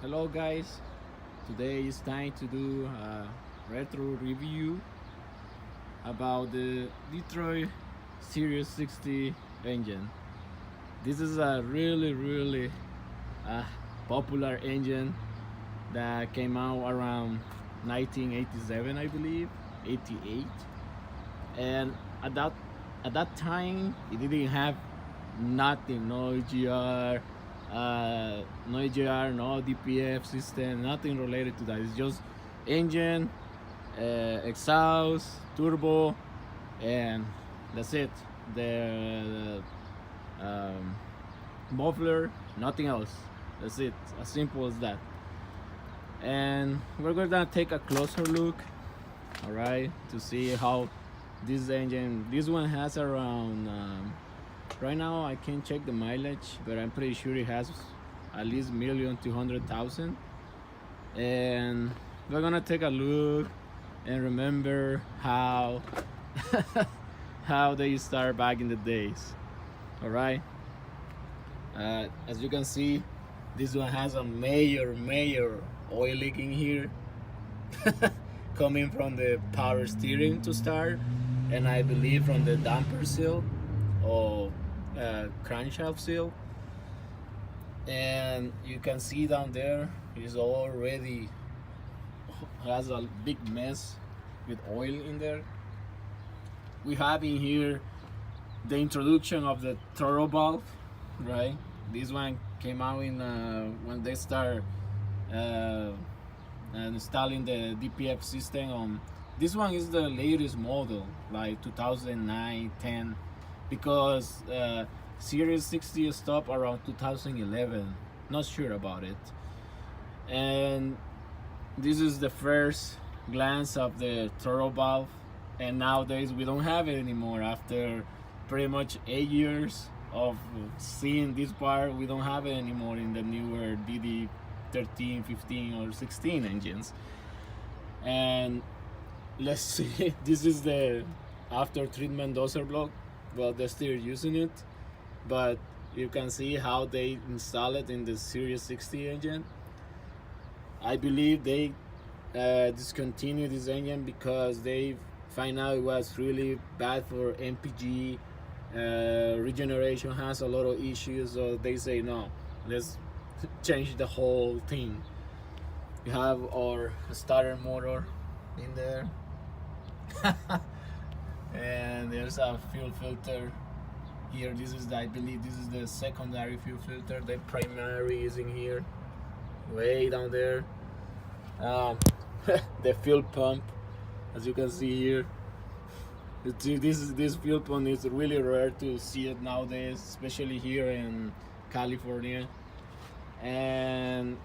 Hello guys, today it's time to do a retro review about the Detroit Series 60 engine. This is a really uh, popular engine that came out around 1987, I believe, 88. And at that at that time it didn't have nothing, no EGR, no DPF system, nothing related to that. It's just engine, exhaust, turbo, and that's it. The muffler, nothing else. That's it. As simple as that. And we're gonna take a closer look, all right, to see how this engine. This one has around. Right now, I can't check the mileage, but I'm pretty sure it has at least 1,200,000. And we're gonna take a look and remember how how they start back in the days. All right. As you can see, this one has a major oil leaking here, coming from the power steering to start, and I believe from the damper seal or crankshaft seal. And you can see down there is already has a big mess with oil in there. We have in here the introduction of the throttle valve, right? This one came out in when they start uh, installing the DPF system on. This one is the latest model, like 2009, 10, because Series 60 stopped around 2011. Not sure about it. And this is the first glance of the throttle valve, and nowadays we don't have it anymore. After pretty much 8 years of seeing this part, we don't have it anymore in the newer DD 13, 15, or 16 engines. And let's see, this is the after treatment dozer block. Well, they're still using it, but you can see how they install it in the Series 60 engine. I believe they discontinued this engine because they find out it was really bad for MPG. Regeneration has a lot of issues, so they say no, let's change the whole thing. You have our starter motor in there. And there's a fuel filter here. I believe this is the secondary fuel filter. The primary is in here, way down there. The fuel pump, as you can see here. This fuel pump is really rare to see it nowadays, especially here in California. And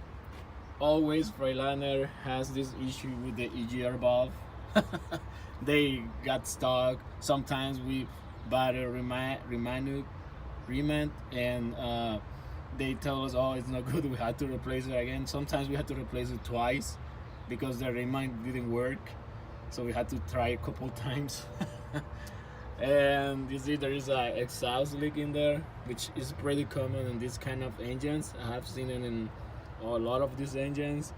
always Freightliner has this issue with the EGR valve. They got stuck. Sometimes we buy a remand, and they tell us, oh, it's not good, we had to replace it again. Sometimes we had to replace it twice because the remand didn't work, so we had to try a couple times. And you see there is a exhaust leak in there, which is pretty common in this kind of engines. I have seen it in a lot of these engines.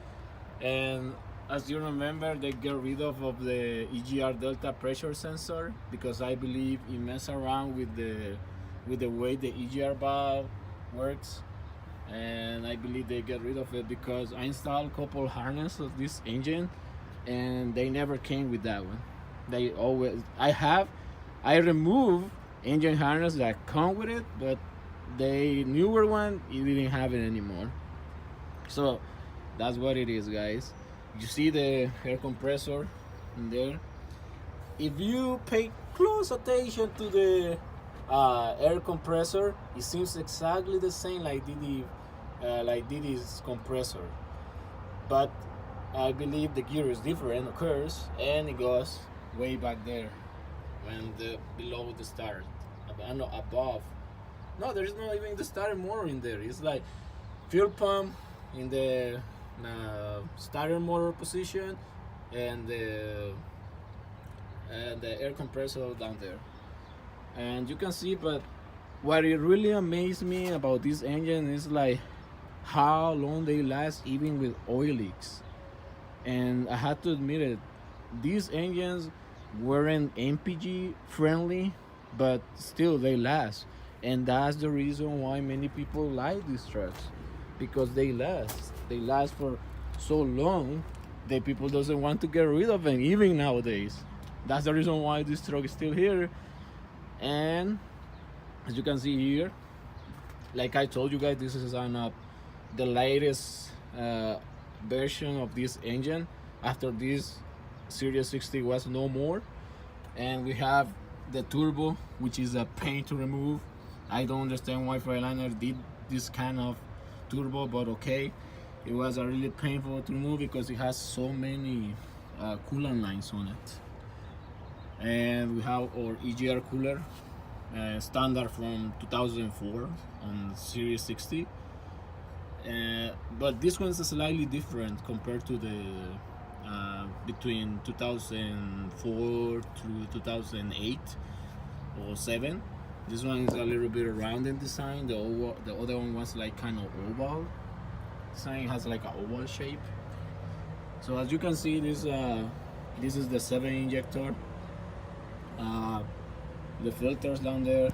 And as you remember, they get rid of the EGR delta pressure sensor because I believe it messes around with the way the EGR valve works. And I believe they get rid of it because I installed a couple harness of this engine, and they never came with that one. They always I remove engine harness that come with it, but the newer one, it didn't have it anymore. So that's what it is, guys. You see the air compressor in there. If you pay close attention to the air compressor, it seems exactly the same like Diddy's compressor, but I believe the gear is different, of course, and it goes way back there when below the start, no, above. No, there's not even the starter motor in there. It's like fuel pump in the starter motor position, and the air compressor down there. And you can see, but what it really amazed me about this engine is like how long they last even with oil leaks. And I had to admit it, these engines weren't MPG friendly, but still they last. And that's the reason why many people like these trucks, because they last. They last for so long that people doesn't want to get rid of them even nowadays. That's the reason why this truck is still here. And as you can see here, like I told you guys, this is on the latest version of this engine. After this, Series 60 was no more, and we have the turbo, which is a pain to remove. I don't understand why Freightliner did this kind of turbo, but okay, it was a really painful to remove because it has so many coolant lines on it. And we have our EGR cooler, standard from 2004 on Series 60. But this one's slightly different compared to the between 2004 to 2008 or 7. This one is a little bit rounded design. The other one was like kind of oval design. It has like an oval shape. So as you can see, this is the 7 injector. The filters down there,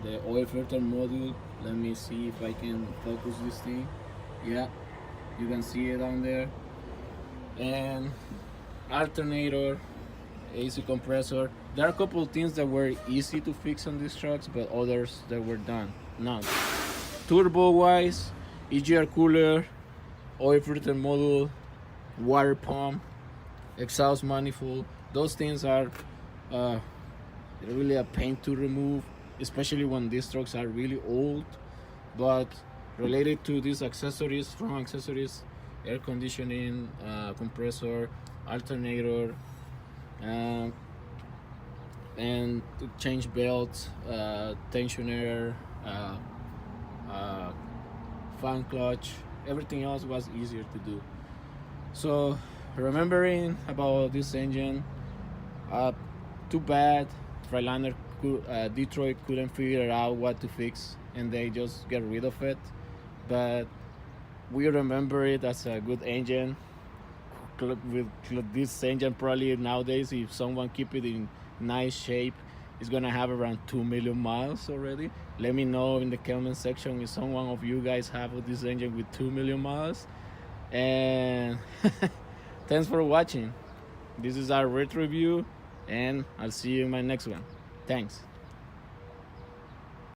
the oil filter module. Let me see if I can focus this thing. Yeah, you can see it down there. And alternator, AC compressor. There are a couple of things that were easy to fix on these trucks, but others that were done. Now, turbo wise, EGR cooler, oil filter module, water pump, exhaust manifold. Those things are really a pain to remove, especially when these trucks are really old. But related to these accessories, strong accessories, air conditioning, compressor, alternator, and to change belts, tensioner, fan clutch, everything else was easier to do. So remembering about this engine, too bad Freightliner Detroit couldn't figure out what to fix, and they just get rid of it. But we remember it as a good engine. With this engine, probably nowadays, if someone keep it in nice shape, it's gonna have around 2 million miles already. Let me know in the comment section if someone of you guys have this engine with 2 million miles. And thanks for watching. This is our retro review, and I'll see you in my next one. Thanks.